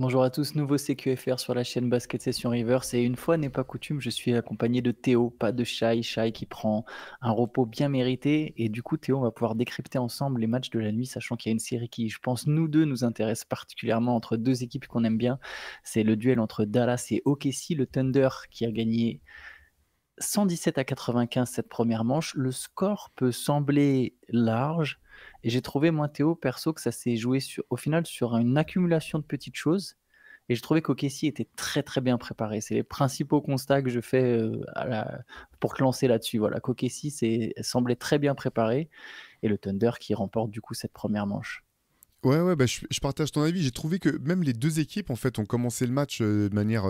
Bonjour à tous, nouveau CQFR sur la chaîne Basket Session Rivers et une fois n'est pas coutume, je suis accompagné de Théo, pas de Shai. Shai qui prend un repos bien mérité et du coup Théo on va pouvoir décrypter ensemble les matchs de la nuit, sachant qu'il y a une série qui, je pense, nous deux nous intéresse particulièrement entre deux équipes qu'on aime bien. C'est le duel entre Dallas et OKC, le Thunder qui a gagné 117 à 95 cette première manche. Le score peut sembler large et j'ai trouvé, moi Théo, perso, que ça s'est joué au final sur une accumulation de petites choses. Et je trouvais qu'OKC était très très bien préparé. C'est les principaux constats que je fais pour clancer là-dessus. Voilà, qu'OKC semblait très bien préparé et le Thunder qui remporte du coup cette première manche. Ouais, ouais, bah, je partage ton avis. J'ai trouvé que même les deux équipes, en fait, ont commencé le match de manière,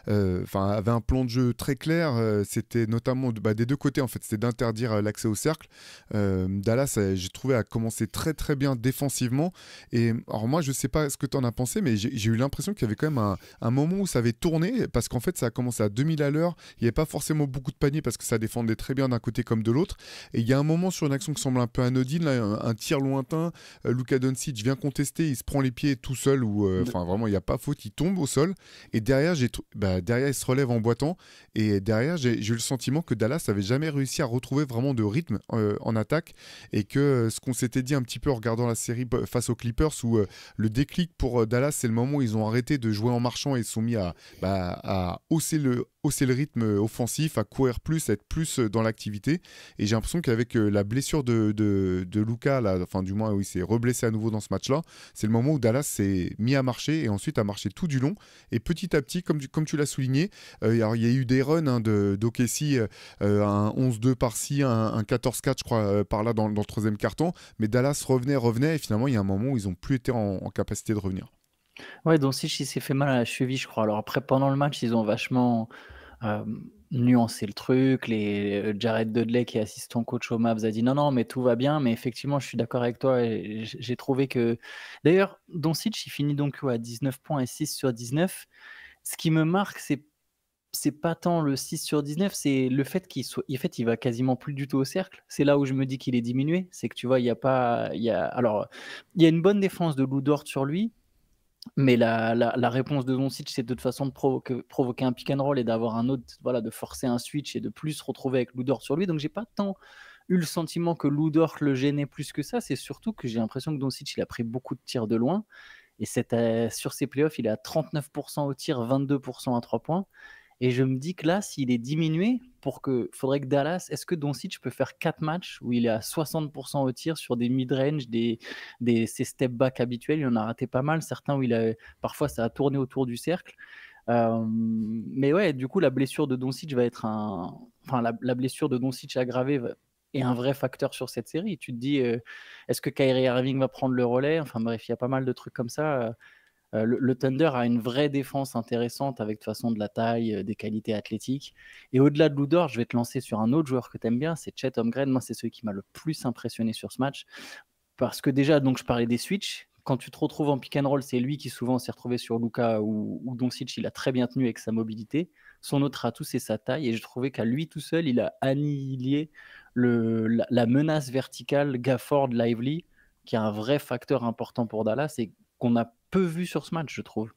enfin, avaient un plan de jeu très clair. C'était notamment des deux côtés, en fait, c'était d'interdire l'accès au cercle. Dallas, j'ai trouvé, a commencé très très bien défensivement. Et alors moi, je sais pas ce que tu en as pensé, mais j'ai eu l'impression qu'il y avait quand même un moment où ça avait tourné, parce qu'en fait, ça a commencé à 2000 à l'heure. Il n'y avait pas forcément beaucoup de paniers parce que ça défendait très bien d'un côté comme de l'autre. Et il y a un moment sur une action qui semble un peu anodine, là, un tir lointain. Luka Doncic vient contester, il se prend les pieds tout seul, ou De- enfin vraiment il n'y a pas faute, il tombe au sol. Et derrière, derrière il se relève en boitant. Et derrière, j'ai eu le sentiment que Dallas n'avait jamais réussi à retrouver vraiment de rythme en attaque. Et que ce qu'on s'était dit un petit peu en regardant la série face aux Clippers, où le déclic pour Dallas, c'est le moment où ils ont arrêté de jouer en marchant et se sont mis à hausser le rythme offensif, à courir plus, à être plus dans l'activité. Et j'ai l'impression qu'avec la blessure de Luka, là, enfin du moins où il s'est reblessé à nouveau dans ce match-là, c'est le moment où Dallas s'est mis à marcher et ensuite a marché tout du long. Et petit à petit, comme tu l'as souligné, alors, il y a eu des runs d'OKC, un 11-2 par-ci, un 14-4 je crois par là dans le troisième carton. Mais Dallas revenait et finalement il y a un moment où ils n'ont plus été en capacité de revenir. Ouais, Doncic il s'est fait mal à la cheville, je crois. Alors après, pendant le match, ils ont vachement nuancé le truc. Jared Dudley, qui est assistant coach au Mavs, a dit non, non, mais tout va bien. Mais effectivement, je suis d'accord avec toi. Et j'ai trouvé que. D'ailleurs, Doncic, il finit donc à 19 points et 6 sur 19. Ce qui me marque, c'est pas tant le 6 sur 19, c'est le fait en fait, il va quasiment plus du tout au cercle. C'est là où je me dis qu'il est diminué. C'est que tu vois, il y a pas, alors, il y a une bonne défense de Lou Dort sur lui, mais la réponse de Doncic, c'est de toute façon de provoquer un pick and roll et d'avoir un autre, voilà, de forcer un switch et de plus se retrouver avec Lou Dort sur lui. Donc, j'ai pas tant eu le sentiment que Lou Dort le gênait plus que ça. C'est surtout que j'ai l'impression que Doncic, il a pris beaucoup de tirs de loin. Et sur ses playoffs, il est à 39% au tir, 22% à 3 points. Et je me dis que là, s'il est diminué, faudrait que Dallas, est-ce que Doncic peut faire 4 matchs où il est à 60% au tir sur des mid-range, ses step back habituels, il en a raté pas mal, certains où parfois ça a tourné autour du cercle. Mais ouais, du coup, la blessure de Doncic va être enfin, la blessure de Doncic aggravée est un vrai facteur sur cette série. Tu te dis, est-ce que Kyrie Irving va prendre le relais? Enfin bref, il y a pas mal de trucs comme ça. Le Thunder a une vraie défense intéressante avec de toute façon de la taille, des qualités athlétiques. Et au-delà de Ludor, je vais te lancer sur un autre joueur que tu aimes bien, c'est Chet Holmgren. Moi, c'est celui qui m'a le plus impressionné sur ce match. Parce que déjà, donc je parlais des switches. Quand tu te retrouves en pick and roll, c'est lui qui souvent s'est retrouvé sur Luka ou Doncic. Il a très bien tenu avec sa mobilité. Son autre atout, c'est sa taille. Et je trouvais qu'à lui tout seul, il a annihilé la menace verticale Gafford-Lively, qui est un vrai facteur important pour Dallas et qu'on a peu vu sur ce match, je trouve.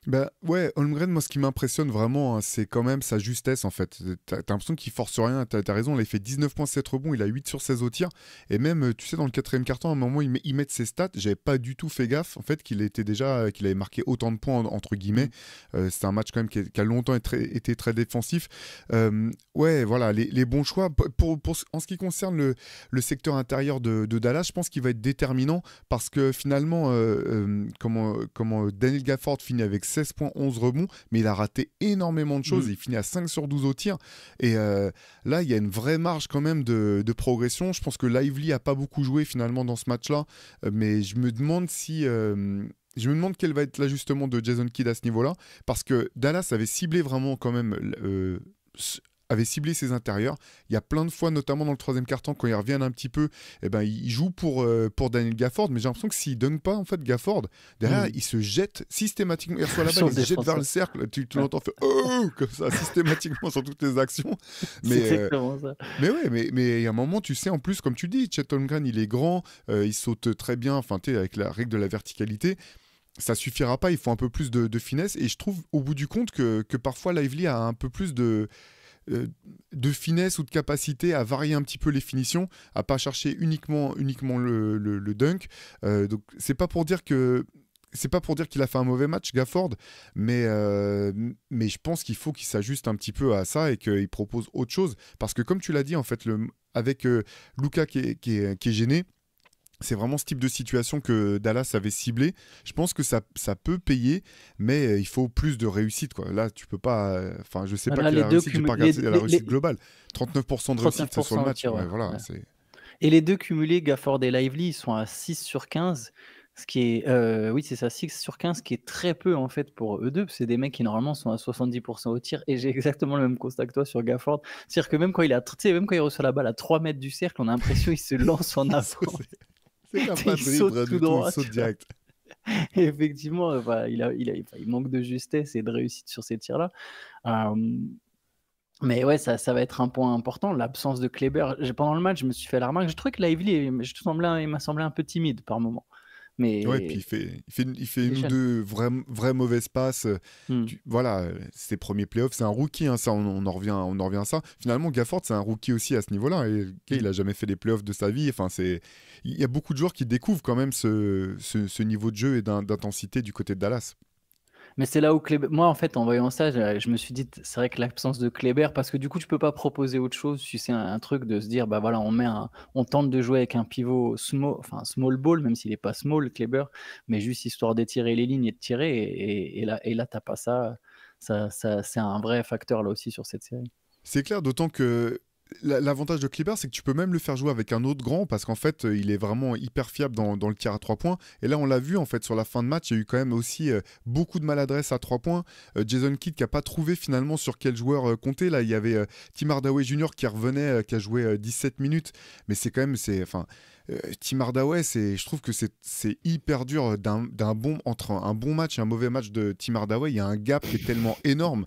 Bah ouais, Holmgren, moi ce qui m'impressionne vraiment, hein, c'est quand même sa justesse en fait. T'as l'impression qu'il force rien, t'as raison, il a fait 19 points 7 rebonds, il a 8 sur 16 au tir. Et même, tu sais, dans le quatrième carton, à un moment, il met ses stats, j'avais pas du tout fait gaffe en fait qu'il avait marqué autant de points entre guillemets. Mm. C'est un match quand même qui a longtemps été très défensif. Ouais, voilà, les bons choix. En ce qui concerne le secteur intérieur de Dallas, je pense qu'il va être déterminant parce que finalement, comment Daniel Gafford finit avec 16 points, 11 rebonds, mais il a raté énormément de choses. Mm. Il finit à 5 sur 12 au tir. Et là, il y a une vraie marge quand même de progression. Je pense que Lively a pas beaucoup joué finalement dans ce match-là, mais je me demande si. Je me demande quel va être l'ajustement de Jason Kidd à ce niveau-là, parce que Dallas avait ciblé vraiment quand même avait ciblé ses intérieurs. Il y a plein de fois, notamment dans le troisième quart-temps, quand ils reviennent un petit peu, eh ben, il joue pour Daniel Gafford, mais j'ai l'impression que s'il donne pas en fait Gafford, derrière, Mm. il se jette systématiquement, il reçoit la balle, Sur il le se jette vers le défenseur. cercle, tu Ouais, l'entends faire oh comme ça systématiquement sur toutes les actions. c'est Mais, exactement ça. mais ouais, mais il y a un moment, tu sais, en plus, comme tu dis, Chet Holmgren, il est grand, il saute très bien, enfin, tu sais, avec la règle de la verticalité. ça suffira pas, il faut un peu plus de finesse. Et je trouve au bout du compte que parfois Lively a un peu plus de finesse ou de capacité à varier un petit peu les finitions, à pas chercher uniquement le dunk. Donc c'est pas pour dire qu'il a fait un mauvais match, Gafford, mais je pense qu'il faut qu'il s'ajuste un petit peu à ça et qu'il propose autre chose. Parce que comme tu l'as dit, en fait, avec Luka qui est gêné, c'est vraiment ce type de situation que Dallas avait ciblé. Je pense que ça peut payer, mais il faut plus de réussite, quoi. Là, tu peux pas. Enfin, je sais pas Là, quelle est les la deux réussite, j'ai pas regardé la réussite les globale. 39% de réussite, c'est sur le 39% au match. tir, Ouais, ouais. voilà, Ouais. c'est. Et les deux cumulés, Gafford et Lively, ils sont à 6 sur 15, ce qui est, oui, c'est ça, 6 sur 15, ce qui est très peu en fait pour eux deux. C'est des mecs qui normalement sont à 70% au tir. Et j'ai exactement le même constat que toi sur Gafford. C'est-à-dire que même quand tu sais, même quand il reçoit la balle à 3 mètres du cercle, on a l'impression qu'il se lance en avant. C'est même pas Il de dribble saute tout du tout, il droit, saute tu vois. direct. Et effectivement, voilà, enfin, il manque de justesse et de réussite sur ces tirs-là. Euh, mais ouais, ça va être un point important, l'absence de Kleber. Pendant le match, je me suis fait la remarque. J'ai trouvé que Lively, il m'a semblé un peu timide par moment. Ouais, puis Mais il fait il est une ou jeune. deux vraies mauvaises passes. Hmm. Voilà, ses premiers playoffs, c'est un rookie, hein, ça, on en revient à ça. Finalement, Gafford, c'est un rookie aussi à ce niveau-là. Et, ok, Hmm. il a jamais fait les playoffs de sa vie. Enfin, il y a beaucoup de joueurs qui découvrent quand même ce niveau de jeu et d'intensité du côté de Dallas. Mais c'est là où Kleber. Moi, en fait, en voyant ça, je me suis dit, c'est vrai que l'absence de Kleber, parce que du coup, tu peux pas proposer autre chose. Si c'est un truc de se dire, bah voilà, on tente de jouer avec un pivot small, enfin small ball, même s'il est pas small, Kleber, mais juste histoire d'étirer les lignes et de tirer. Et là, t'as pas ça. C'est un vrai facteur là aussi sur cette série. C'est clair, d'autant que l'avantage de Clipper, c'est que tu peux même le faire jouer avec un autre grand parce qu'en fait, il est vraiment hyper fiable dans le tir à 3 points. Et là, on l'a vu en fait sur la fin de match, il y a eu quand même aussi beaucoup de maladresse à 3 points. Jason Kidd qui a pas trouvé finalement sur quel joueur compter. Là, il y avait Tim Hardaway Jr. qui revenait, qui a joué 17 minutes. Mais c'est quand même, enfin, Tim Hardaway, je trouve que c'est hyper dur entre un bon match et un mauvais match de Tim Hardaway. Il y a un gap qui est tellement énorme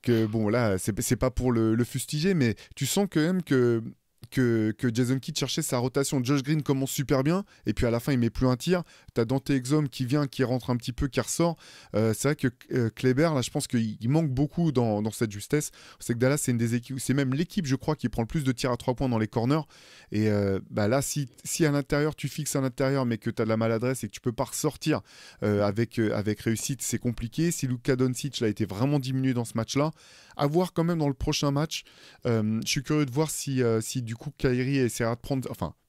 que bon là c'est pas pour le fustiger, mais tu sens quand même que Jason Kidd cherchait sa rotation. Josh Green commence super bien et puis à la fin il met plus un tir. T'as Dante Exum qui vient, qui rentre un petit peu, qui ressort. C'est vrai que Kleber là je pense qu'il manque beaucoup dans cette justesse. C'est que Dallas c'est une des équipes, c'est même l'équipe je crois qui prend le plus de tirs à 3 points dans les corners. Et bah là si à l'intérieur tu fixes à l'intérieur mais que t'as de la maladresse et que tu peux pas ressortir avec réussite, c'est compliqué. Si Luka Doncic a été vraiment diminué dans ce match là, à voir quand même dans le prochain match. Je suis curieux de voir si du coup Kyrie essaiera de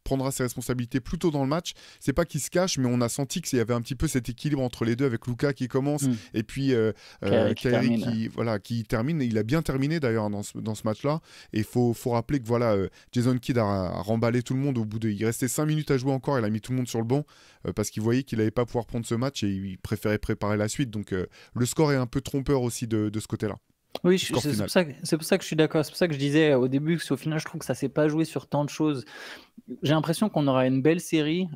prendra ses responsabilités plus tôt dans le match. C'est pas qu'il se cache, mais on a senti qu'il y avait un petit peu cet équilibre entre les deux avec Luka qui commence Hmm. et puis Kyrie qui Kyrie termine. qui termine. Il a bien terminé d'ailleurs dans ce match-là. Et il faut rappeler que voilà, Jason Kidd a remballé tout le monde au bout de. Il restait 5 minutes à jouer encore. Il a mis tout le monde sur le banc parce qu'il voyait qu'il n'allait pas pouvoir prendre ce match et il préférait préparer la suite. Donc le score est un peu trompeur aussi de ce côté-là. Oui, Le score final. c'est pour ça que je suis d'accord. C'est pour ça que je disais au début que au final, je trouve que ça s'est pas joué sur tant de choses. J'ai l'impression qu'on aura une série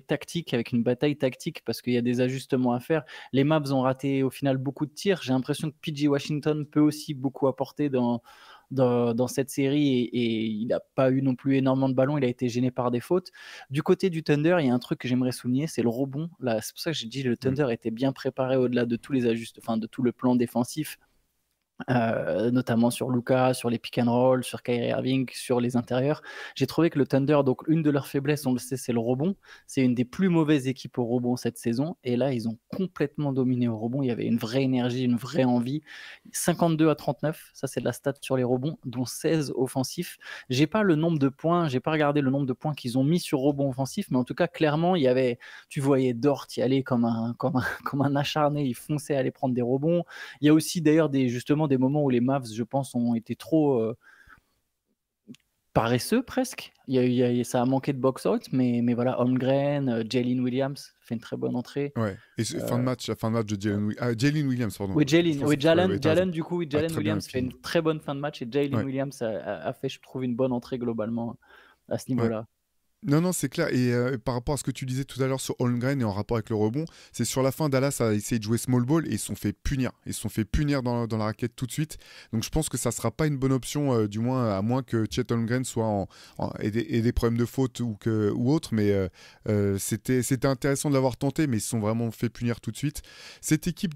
tactique avec une bataille tactique parce qu'il y a des ajustements à faire. Les Mavs ont raté au final beaucoup de tirs. J'ai l'impression que PG Washington peut aussi beaucoup apporter dans cette série et il n'a pas eu non plus énormément de ballons. Il a été gêné par des fautes. Du côté du Thunder, il y a un truc que j'aimerais souligner, c'est le rebond. Là, c'est pour ça que j'ai dit le Mm. Thunder était bien préparé au-delà de tous les enfin de tout le plan défensif. Notamment sur Luka, sur les pick and roll, sur Kyrie Irving, sur les intérieurs. J'ai trouvé que le Thunder, donc une de leurs faiblesses, on le sait, c'est le rebond. C'est une des plus mauvaises équipes au rebond cette saison. Et là, ils ont complètement dominé au rebond. Il y avait une vraie énergie, une vraie envie. 52-39, ça c'est de la stat sur les rebonds, dont 16 offensifs. J'ai pas le nombre de points, j'ai pas regardé le nombre de points qu'ils ont mis sur rebond offensif, mais en tout cas, clairement, tu voyais Dort y aller comme un acharné. Il fonçait à aller prendre des rebonds. Il y a aussi d'ailleurs justement des moments où les Mavs, je pense, ont été trop paresseux presque. Ça a manqué de box-out, mais voilà, Holmgren, Jalen Williams fait une très bonne entrée. Ouais. Et fin de match, la fin de match de Jalen Williams, pardon. Oui, Je pensais que tu ouais, t'as raison. Jalen, du coup, oui, Ah, Jalen très bien. Et Williams fait puis, une très bonne fin de match et Jalen ouais. Williams a fait, je trouve, une bonne entrée globalement à ce Ouais. niveau-là. Non, non, c'est clair. Et par rapport à ce que tu disais tout à l'heure sur Holmgren et en rapport avec le rebond, c'est sur la fin, Dallas a essayé de jouer small ball et ils se sont fait punir. Ils se sont fait punir dans la raquette tout de suite. Donc je pense que ça sera pas une bonne option, du moins à moins que Chet Holmgren soit ait des problèmes de faute ou autre. Mais c'était intéressant de l'avoir tenté, mais ils se sont vraiment fait punir tout de suite. Cette équipe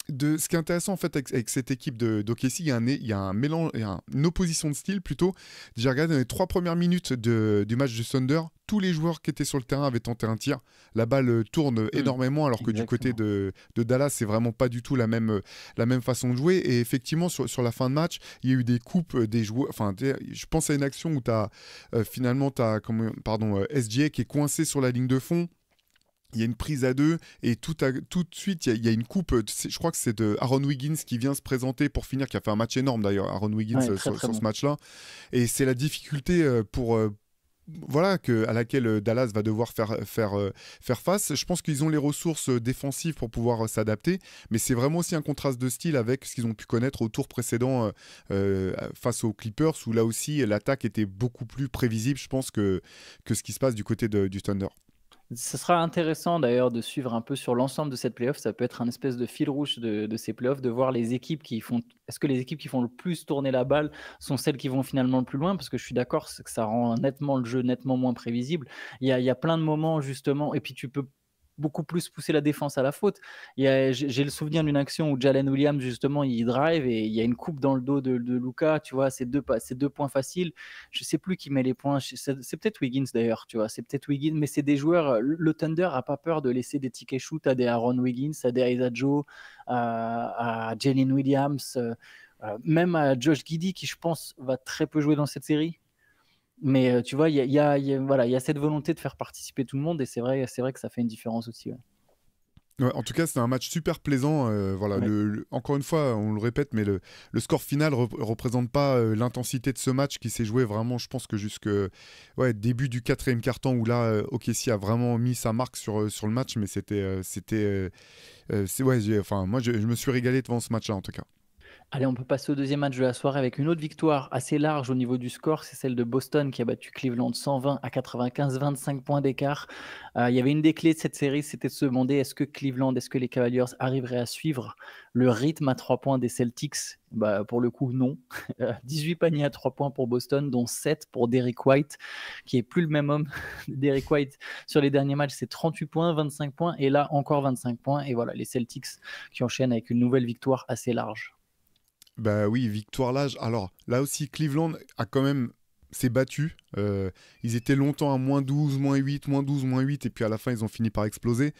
ce qui est intéressant en fait avec cette équipe d'OKC, il y a un mélange, une opposition de style plutôt. J'ai regardé dans les 3 premières minutes du match du Thunder, tous les joueurs qui étaient sur le terrain avaient tenté un tir. La balle tourne énormément, alors que du côté Exactement. de Dallas, c'est vraiment pas du tout la même façon de jouer. Et effectivement, sur la fin de match, il y a eu des coupes des joueurs. Enfin, je pense à une action où finalement, pardon, SGA qui est coincé sur la ligne de fond. Il y a une prise à deux et tout de suite il y a une coupe. Je crois que c'est de Aaron Wiggins qui vient se présenter pour finir, qui a fait un match énorme d'ailleurs, Aaron Wiggins, Ouais, très très sur ce bon. match-là. Et c'est la difficulté voilà, à laquelle Dallas va devoir faire face. Je pense qu'ils ont les ressources défensives pour pouvoir s'adapter, mais c'est vraiment aussi un contraste de style avec ce qu'ils ont pu connaître au tour précédent face aux Clippers, où là aussi l'attaque était beaucoup plus prévisible, je pense, que ce qui se passe du côté du Thunder. Ce sera intéressant d'ailleurs de suivre un peu sur l'ensemble de cette playoff. Ça peut être un espèce de fil rouge de ces playoffs, de voir les équipes qui font. Est-ce que les équipes qui font le plus tourner la balle sont celles qui vont finalement le plus loin? Parce que je suis d'accord, c'est que ça rend nettement le jeu nettement moins prévisible. Il y a plein de moments justement, et puis tu peux beaucoup plus pousser la défense à la faute. J'ai le souvenir d'une action où Jalen Williams justement il drive et il y a une coupe dans le dos de Luka, tu vois, ces deux points faciles. Je sais plus qui met les points. C'est peut-être Wiggins d'ailleurs, tu vois. C'est peut-être Wiggins, mais c'est des joueurs. Le Thunder a pas peur de laisser des tickets shoot à des Aaron Wiggins, à des Isaiah Joe, à Jalen Williams, même à Josh Giddey qui je pense va très peu jouer dans cette série. Mais tu vois, voilà, il y a cette volonté de faire participer tout le monde et c'est vrai que ça fait une différence aussi. Ouais. Ouais, en tout cas, c'était un match super plaisant. Voilà, Ouais. encore une fois, on le répète, mais le score final représente pas l'intensité de ce match qui s'est joué vraiment, je pense que jusque début du quatrième quart-temps où là, OKC a vraiment mis sa marque sur le match, mais enfin, moi, je me suis régalé devant ce match-là en tout cas. Allez, on peut passer au deuxième match de la soirée avec une autre victoire assez large au niveau du score. C'est celle de Boston qui a battu Cleveland 120 à 95, 25 points d'écart. Il y avait une des clés de cette série, c'était de se demander est-ce que Cleveland, est-ce que les Cavaliers arriveraient à suivre le rythme à 3 points des Celtics? Pour le coup, non. 18 paniers à 3 points pour Boston, dont 7 pour Derrick White, qui est plus le même homme. Derrick White, sur les derniers matchs, c'est 38 points, 25 points, et là, encore 25 points. Et voilà, les Celtics qui enchaînent avec une nouvelle victoire assez large. Bah oui, victoire large. Alors là aussi, Cleveland a quand même s'est battu. Ils étaient longtemps à -12, -8, -12, -8, et puis à la fin, ils ont fini par exploser.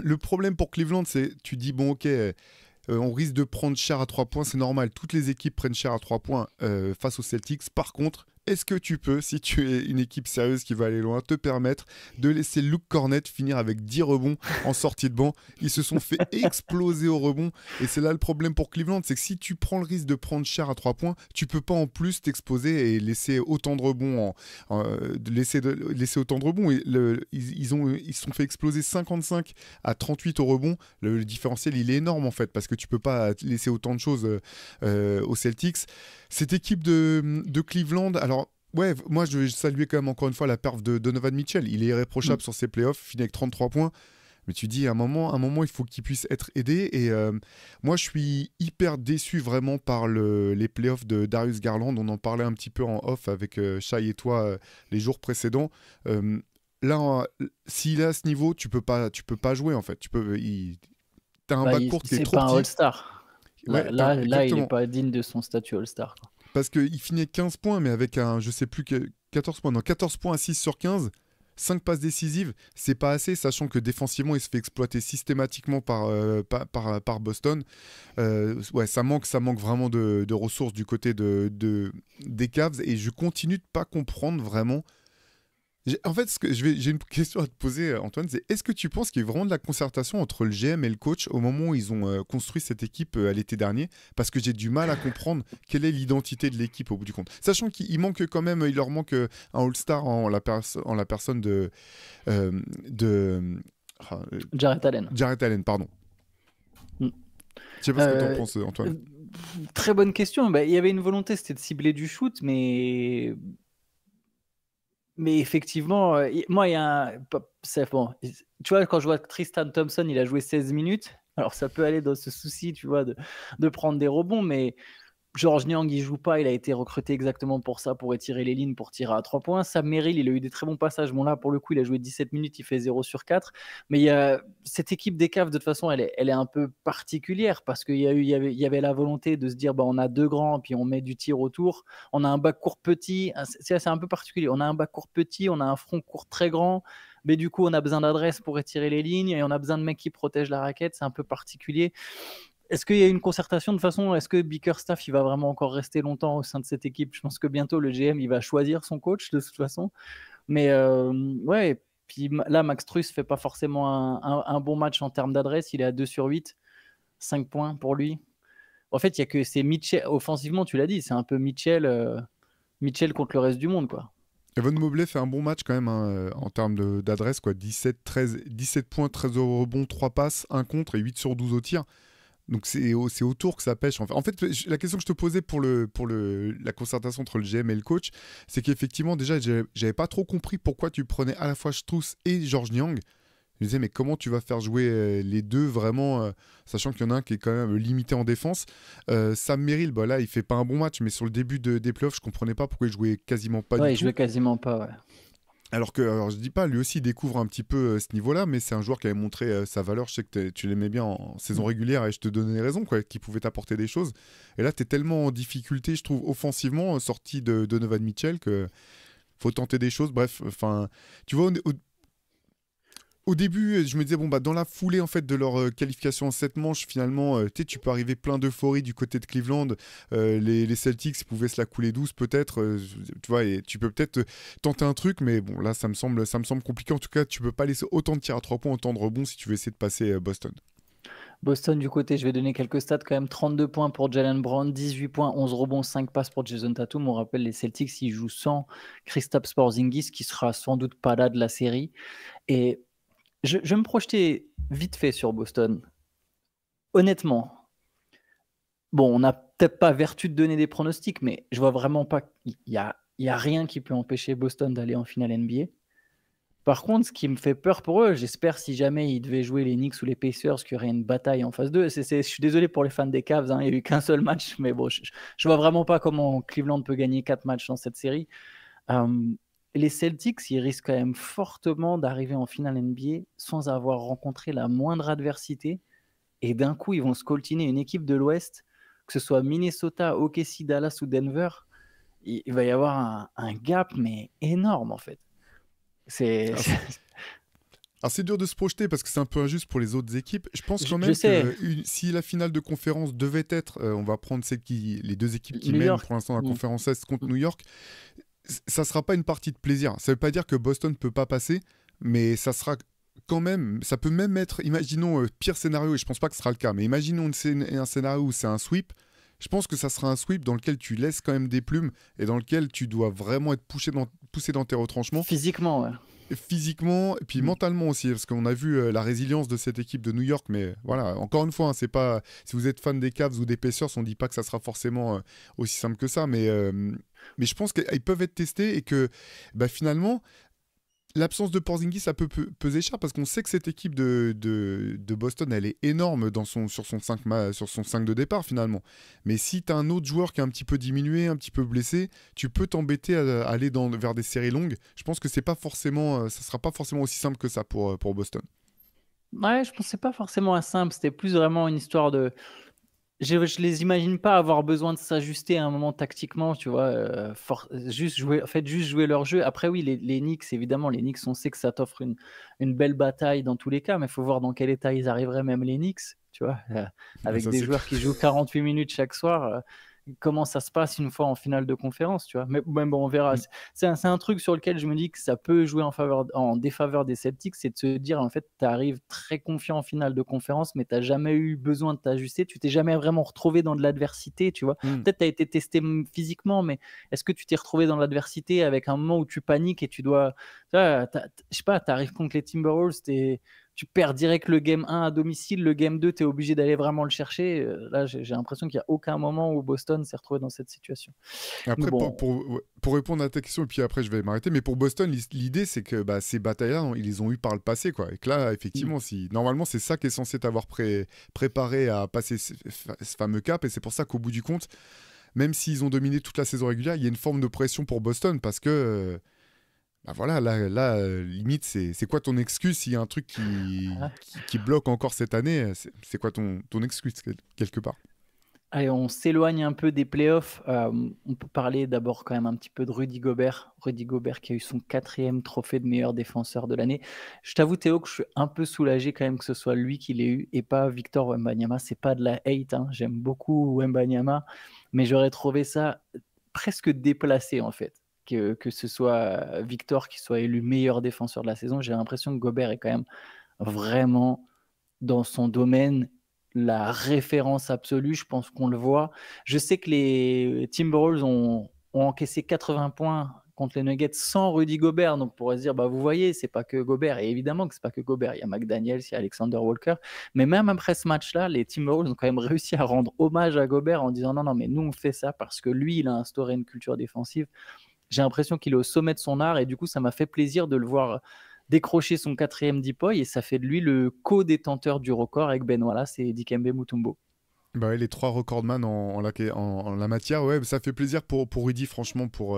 Le problème pour Cleveland, c'est tu dis, bon, ok, on risque de prendre cher à 3 points, c'est normal. Toutes les équipes prennent cher à 3 points face aux Celtics. Par contre, est-ce que tu peux, si tu es une équipe sérieuse qui va aller loin, te permettre de laisser Luke Cornett finir avec 10 rebonds en sortie de banc? Ils se sont fait exploser au rebond. Et c'est là le problème pour Cleveland, c'est que si tu prends le risque de prendre cher à 3 points, tu peux pas en plus t'exposer et laisser autant de rebonds, laisser autant de rebonds. Et ils se sont fait exploser 55 à 38 au rebond. Le différentiel, il est énorme en fait, parce que tu peux pas laisser autant de choses aux Celtics. Cette équipe de Cleveland, alors ouais, moi je vais saluer quand même encore une fois la perf de Donovan Mitchell. Il est irréprochable sur ses playoffs, finit avec 33 points. Mais tu dis à un moment il faut qu'il puisse être aidé. Et moi je suis hyper déçu vraiment par les playoffs de Darius Garland. On en parlait un petit peu en off avec Shai et toi les jours précédents. Là, s'il est à ce niveau, tu peux pas jouer en fait. T'as un backcourt qui est C'est trop pas un petit. All-Star. Ouais, Là, il n'est exactement. pas digne de son statut All-Star. Parce qu'il finit 15 points, mais avec je sais plus, 14 points. Non, 14 points à 6 sur 15, 5 passes décisives, c'est pas assez, sachant que défensivement, il se fait exploiter systématiquement par Boston. Ouais, ça manque vraiment de ressources du côté des Cavs, et je continue de pas comprendre vraiment. En fait, j'ai une question à te poser, Antoine, c'est est-ce que tu penses qu'il y a eu vraiment de la concertation entre le GM et le coach au moment où ils ont construit cette équipe à l'été dernier? Parce que j'ai du mal à comprendre quelle est l'identité de l'équipe au bout du compte. Sachant il leur manque un All-Star en la personne de ah, Jarrett Allen. Jarrett Allen, pardon. Mm. Je sais pas ce que tu en penses, Antoine. Très bonne question. Il y avait une volonté, c'était de cibler du shoot, mais Mais effectivement, moi, il y a c'est bon. Tu vois, quand je vois que Tristan Thompson, il a joué 16 minutes, alors ça peut aller dans ce souci, tu vois, de prendre des rebonds, mais Georges Niang, il joue pas, il a été recruté exactement pour ça, pour étirer les lignes, pour tirer à 3 points. Sam Merrill, il a eu des très bons passages. Bon, là, pour le coup, il a joué 17 minutes, il fait 0 sur 4. Mais il y a, cette équipe des Cavs, de toute façon, elle est un peu particulière parce qu'il y avait la volonté de se dire, bah, on a deux grands, puis on met du tir autour. On a un backcourt petit, c'est un peu particulier. On a un backcourt petit, on a un front court très grand. Mais du coup, on a besoin d'adresse pour étirer les lignes et on a besoin de mecs qui protègent la raquette. C'est un peu particulier. Est-ce qu'il y a une concertation de façon, est-ce que Bickerstaff il va vraiment encore rester longtemps au sein de cette équipe? Je pense que bientôt le GM il va choisir son coach de toute façon. Mais ouais, puis là Max Truss fait pas forcément un bon match en termes d'adresse. Il est à 2 sur 8, 5 points pour lui. En fait, il y a que c'est Mitchell. Offensivement, tu l'as dit, c'est un peu Mitchell contre le reste du monde, quoi. Evan Mobley fait un bon match quand même hein, en termes d'adresse, quoi. 17 points, 13 au rebond, 3 passes, 1 contre et 8 sur 12 au tir. Donc c'est autour que ça pêche. En fait, la question que je te posais pour la concertation entre le GM et le coach, c'est qu'effectivement, déjà, j'avais pas trop compris pourquoi tu prenais à la fois Strus et Georges Niang. Je me disais, mais comment tu vas faire jouer les deux vraiment, sachant qu'il y en a un qui est quand même limité en défense. Sam Merrill, bah là, il fait pas un bon match, mais sur le début des playoffs, je comprenais pas pourquoi il jouait quasiment pas du Ouais, il tout. jouait quasiment pas, ouais. Alors je dis pas, lui aussi il découvre un petit peu ce niveau-là, mais c'est un joueur qui avait montré sa valeur. Je sais que tu l'aimais bien en saison régulière et je te donnais raison, quoi, qu'il pouvait t'apporter des choses. Et là, tu es tellement en difficulté, je trouve, offensivement, sorti de Donovan Mitchell, que faut tenter des choses. Bref, enfin, tu vois, au début, je me disais, bon, bah, dans la foulée en fait, de leur qualification en 7 manches, finalement, tu peux arriver plein d'euphorie du côté de Cleveland. Les Celtics pouvaient se la couler douce, peut-être. Tu vois, et tu peux peut-être tenter un truc, mais bon, là, ça me semble compliqué. En tout cas, tu peux pas laisser autant de tirs à 3 points, autant de rebonds si tu veux essayer de passer Boston. Boston, du côté, je vais donner quelques stats quand même. 32 points pour Jalen Brown, 18 points, 11 rebonds, 5 passes pour Jason Tatum. On rappelle, les Celtics, ils jouent sans Kristaps Porzingis, qui sera sans doute pas là de la série. Et je vais me projeter vite fait sur Boston. Honnêtement, bon, on n'a peut-être pas vertu de donner des pronostics, mais je vois vraiment pas. Il y a rien qui peut empêcher Boston d'aller en finale NBA. Par contre, ce qui me fait peur pour eux, j'espère si jamais ils devaient jouer les Knicks ou les Pacers, qu'il y aurait une bataille en phase 2. Je suis désolé pour les fans des Cavs, hein, il n'y a eu qu'un seul match, mais bon, je vois vraiment pas comment Cleveland peut gagner 4 matchs dans cette série. Euh, les Celtics, ils risquent quand même fortement d'arriver en finale NBA sans avoir rencontré la moindre adversité. Et d'un coup, ils vont se coltiner une équipe de l'Ouest, que ce soit Minnesota, OKC, Dallas ou Denver. Il va y avoir un gap, mais énorme en fait. C'est, Alors, c'est dur de se projeter parce que c'est un peu injuste pour les autres équipes. Je pense quand je même sais, que si la finale de conférence devait être, on va prendre les deux équipes qui New mènent York. pour l'instant la Mm. conférence Est contre New York, ça sera pas une partie de plaisir. Ça veut pas dire que Boston peut pas passer, mais ça sera quand même, ça peut même être, imaginons pire scénario, et je pense pas que ce sera le cas, mais imaginons un scénario où c'est un sweep. Je pense que ça sera un sweep dans lequel tu laisses quand même des plumes et dans lequel tu dois vraiment être poussé dans tes retranchements Physiquement, ouais. physiquement et puis Mm. mentalement aussi parce qu'on a vu la résilience de cette équipe de New York, mais voilà, encore une fois, hein, c'est pas, si vous êtes fan des Cavs ou des Pacers, on dit pas que ça sera forcément aussi simple que ça, mais je pense qu'ils peuvent être testés et que bah, finalement l'absence de Porzingis, ça peut peser cher parce qu'on sait que cette équipe de Boston, elle est énorme sur son 5 de départ finalement. Mais si tu as un autre joueur qui est un petit peu diminué, un petit peu blessé, tu peux t'embêter à aller vers des séries longues. Je pense que c'est pas forcément, ça sera pas forcément aussi simple que ça pour Boston. Ouais, je pensais pas forcément à simple. C'était plus vraiment une histoire de. Je les imagine pas avoir besoin de s'ajuster à un moment tactiquement, tu vois. Juste jouer, en fait, juste jouer leur jeu. Après, oui, les Knicks, évidemment, les Knicks, on sait que ça t'offre une belle bataille dans tous les cas, mais il faut voir dans quel état ils arriveraient, même les Knicks, tu vois, Ouais, avec ça, des c'est joueurs qui jouent 48 minutes chaque soir. Comment ça se passe une fois en finale de conférence, tu vois. Mais bon, on verra. Mm. C'est un truc sur lequel je me dis que ça peut jouer en défaveur des Celtics, c'est de se dire, en fait, tu arrives très confiant en finale de conférence, mais tu n'as jamais eu besoin de t'ajuster, tu t'es jamais vraiment retrouvé dans de l'adversité, tu vois. Mm. Peut-être tu as été testé physiquement, mais est-ce que tu t'es retrouvé dans l'adversité avec un moment où tu paniques et tu dois, tu vois, je sais pas, tu arrives contre les Timberwolves, tu perds direct le game 1 à domicile, le game 2, tu es obligé d'aller vraiment le chercher. Là, j'ai l'impression qu'il n'y a aucun moment où Boston s'est retrouvé dans cette situation. Mais Après, bon, ouais, pour répondre à ta question, et puis après je vais m'arrêter, mais pour Boston, l'idée c'est que bah, ces batailles-là, ils les ont eues par le passé, quoi. Et que là, effectivement, normalement, c'est ça qui est censé t'avoir préparé à passer ce fameux cap, et c'est pour ça qu'au bout du compte, même s'ils ont dominé toute la saison régulière, il y a une forme de pression pour Boston, parce que, bah voilà, là limite, c'est quoi ton excuse s'il y a un truc qui bloque encore cette année? C'est quoi ton excuse, quelque part? allez, on s'éloigne un peu des playoffs. On peut parler d'abord quand même un petit peu de Rudy Gobert. Rudy Gobert qui a eu son 4e trophée de meilleur défenseur de l'année. Je t'avoue, Théo, que je suis un peu soulagé quand même que ce soit lui qui l'ait eu et pas Victor Wembanyama. C'est pas de la hate, hein. J'aime beaucoup Wembanyama, mais j'aurais trouvé ça presque déplacé en fait. Que ce soit Victor qui soit élu meilleur défenseur de la saison. J'ai l'impression que Gobert est quand même vraiment dans son domaine la référence absolue, je pense qu'on le voit. Je sais que les Timberwolves ont encaissé 80 points contre les Nuggets sans Rudy Gobert, donc on pourrait se dire, bah vous voyez, c'est pas que Gobert, et évidemment que c'est pas que Gobert, il y a McDaniels, il y a Alexander Walker, mais même après ce match-là, les Timberwolves ont quand même réussi à rendre hommage à Gobert en disant non, mais nous on fait ça parce que lui, il a instauré une culture défensive. J'ai l'impression qu'il est au sommet de son art et du coup, ça m'a fait plaisir de le voir décrocher son 4e Deepoy et ça fait de lui le co-détenteur du record avec Ben Wallace et Dikembe Mutombo. Bah ouais, les 3 recordman en la matière, ouais, ça fait plaisir pour Rudy, franchement, pour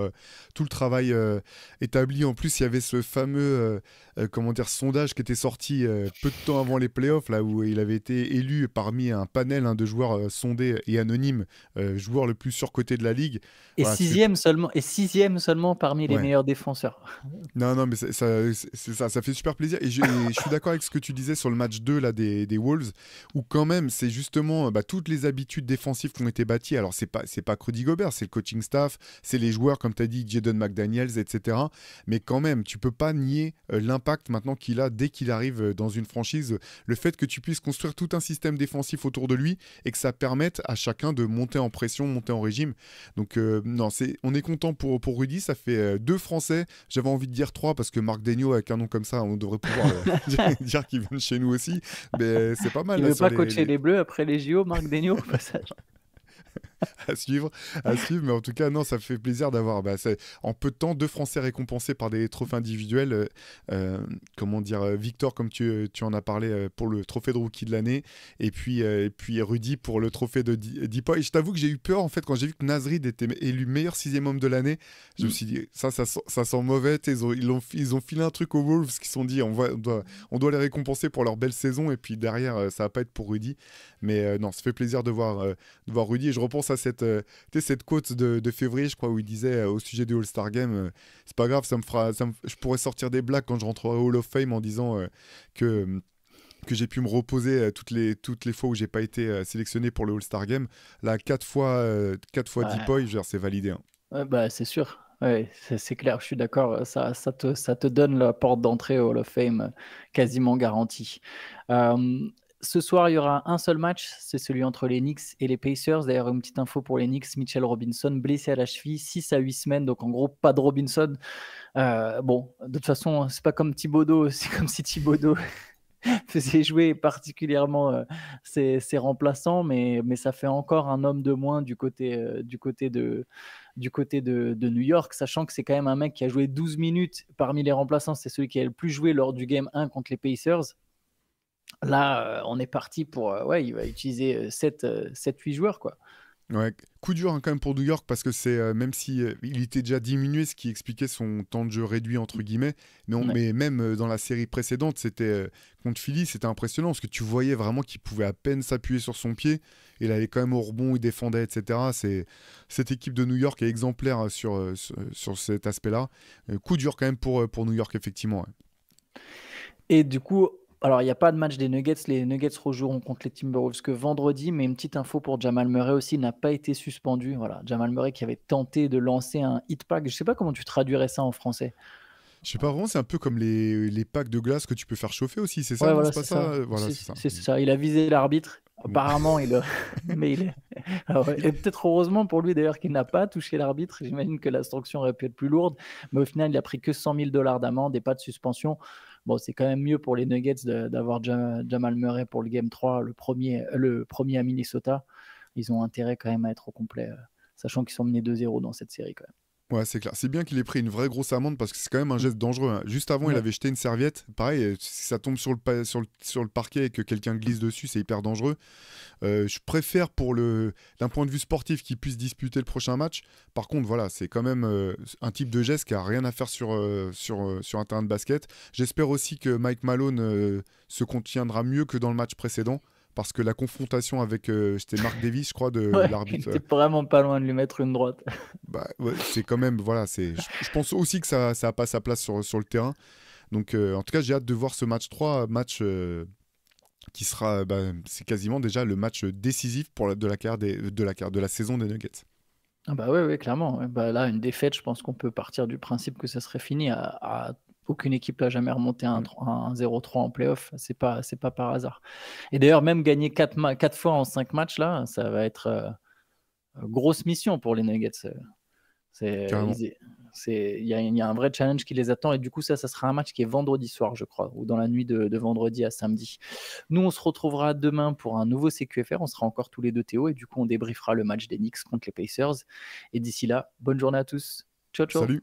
tout le travail établi. En plus, il y avait ce fameux comment dire, sondage qui était sorti peu de temps avant les playoffs, là où il avait été élu parmi un panel de joueurs sondés et anonymes, joueur le plus surcoté de la ligue. Et Voilà, sixième seulement parmi les ouais. meilleurs défenseurs. Non, non, mais ça fait super plaisir. Et je suis d'accord avec ce que tu disais sur le match 2 là, des Wolves, où quand même, c'est justement bah, toutes les habitudes défensives qui ont été bâties. Alors, c'est pas que Rudy Gobert, c'est le coaching staff, c'est les joueurs, comme tu as dit, Jaden McDaniels, etc. Mais quand même, tu peux pas nier l'impact maintenant qu'il a dès qu'il arrive dans une franchise. Le fait que tu puisses construire tout un système défensif autour de lui et que ça permette à chacun de monter en pression, monter en régime. Donc, non, on est content pour Rudy. Ça fait 2 Français. J'avais envie de dire 3 parce que Marc Daigneault, avec un nom comme ça, on devrait pouvoir dire qu'il vient de chez nous aussi. Mais c'est pas mal. Il Là, veut sur pas coacher les Bleus après les JO, Marc Daigneault, au passage. à suivre, à suivre. Mais en tout cas, non, ça fait plaisir d'avoir en peu de temps 2 Français récompensés par des trophées individuels. Comment dire, Victor, comme tu en as parlé, pour le trophée de rookie de l'année, et puis Rudy pour le trophée de Deepoy. Et je t'avoue que j'ai eu peur en fait quand j'ai vu que Nasrid était élu meilleur 6e homme de l'année. Je me suis dit ça sent mauvais. Ils ont filé un truc aux Wolves qui se sont dit on doit les récompenser pour leur belle saison, et puis derrière ça va pas être pour Rudy. Mais non, ça fait plaisir de voir Rudy. Et je repense à cette quote de février, je crois, où il disait au sujet du All-Star Game, c'est pas grave, je pourrais sortir des blagues quand je rentrerai au Hall of Fame en disant que j'ai pu me reposer toutes les fois où j'ai pas été sélectionné pour le All-Star Game. Là, 4 fois Ouais. Deepoy, c'est validé. Hein. Ouais, bah, c'est sûr. Ouais, c'est clair, je suis d'accord. Ça te donne la porte d'entrée au Hall of Fame quasiment garantie. Euh, Ce soir, il y aura un seul match, c'est celui entre les Knicks et les Pacers. D'ailleurs, une petite info pour les Knicks, Mitchell Robinson blessé à la cheville, 6 à 8 semaines, donc en gros, pas de Robinson. Bon, de toute façon, c'est pas comme Thibodeau, c'est comme si Thibodeau faisait jouer particulièrement ses remplaçants, mais ça fait encore un homme de moins du côté de New York, sachant que c'est quand même un mec qui a joué 12 minutes parmi les remplaçants, c'est celui qui a le plus joué lors du Game 1 contre les Pacers. Là, on est parti pour... ouais, il va utiliser 7-8 joueurs, quoi. Ouais, coup dur quand même pour New York parce que c'est même si il était déjà diminué, ce qui expliquait son temps de jeu réduit entre guillemets. Non, Ouais. mais même dans la série précédente, c'était contre Philly, c'était impressionnant parce que tu voyais vraiment qu'il pouvait à peine s'appuyer sur son pied. Il allait quand même au rebond, il défendait, etc. Cette équipe de New York est exemplaire sur cet aspect-là. Coup dur quand même pour New York effectivement. Ouais. Et du coup, alors il n'y a pas de match des Nuggets. Les Nuggets rejoueront contre les Timberwolves que vendredi, mais une petite info pour Jamal Murray aussi, n'a pas été suspendu. Voilà, Jamal Murray qui avait tenté de lancer un hit pack. Je ne sais pas comment tu traduirais ça en français. Je sais pas vraiment, c'est un peu comme les packs de glace que tu peux faire chauffer aussi, c'est ça, Ouais, non? voilà, C'est pas c'est ça? ça. Voilà, c'est ça. C'est ça. Il a visé l'arbitre. Bon. Apparemment, mais il est. Ah ouais. Et peut-être heureusement pour lui d'ailleurs qu'il n'a pas touché l'arbitre. J'imagine que la sanction aurait pu être plus lourde. Mais au final, il a pris que $100 000 d'amende et pas de suspension. bon, c'est quand même mieux pour les Nuggets d'avoir Jamal Murray pour le Game 3, le premier à Minnesota. Ils ont intérêt quand même à être au complet, sachant qu'ils sont menés 2-0 dans cette série quand même. Ouais, c'est clair. C'est bien qu'il ait pris une vraie grosse amende parce que c'est quand même un geste dangereux, hein. Juste avant, il Ouais. avait jeté une serviette. Pareil, si ça tombe sur le parquet et que quelqu'un glisse dessus, c'est hyper dangereux. Je préfère d'un point de vue sportif qu'il puisse disputer le prochain match. Par contre, voilà, c'est quand même un type de geste qui a rien à faire sur un terrain de basket. J'espère aussi que Mike Malone se contiendra mieux que dans le match précédent. Parce que la confrontation avec, c'était Mark Davis, je crois, de Ouais, il l'arbitre. était vraiment pas loin de lui mettre une droite. Bah, ouais, c'est quand même, voilà, je pense aussi que ça n'a pas sa place sur le terrain. Donc, en tout cas, j'ai hâte de voir ce match 3, match qui sera, bah, c'est quasiment déjà le match décisif de la saison des Nuggets. Ah bah ouais, ouais, clairement. Ouais. Bah là, une défaite, je pense qu'on peut partir du principe que ça serait fini. Aucune équipe n'a jamais remonté Mm. un 0-3 en playoff. C'est pas par hasard. Et d'ailleurs, même gagner 4 fois en 5 matchs, là, ça va être grosse mission pour les Nuggets. C'est, Carrément. ils- il y a un vrai challenge qui les attend. Et du coup, ça sera un match qui est vendredi soir, je crois, ou dans la nuit de vendredi à samedi. Nous, on se retrouvera demain pour un nouveau CQFR. On sera encore tous les deux Théo. Et du coup, on débriefera le match des Knicks contre les Pacers. Et d'ici là, bonne journée à tous. Ciao, ciao. Salut!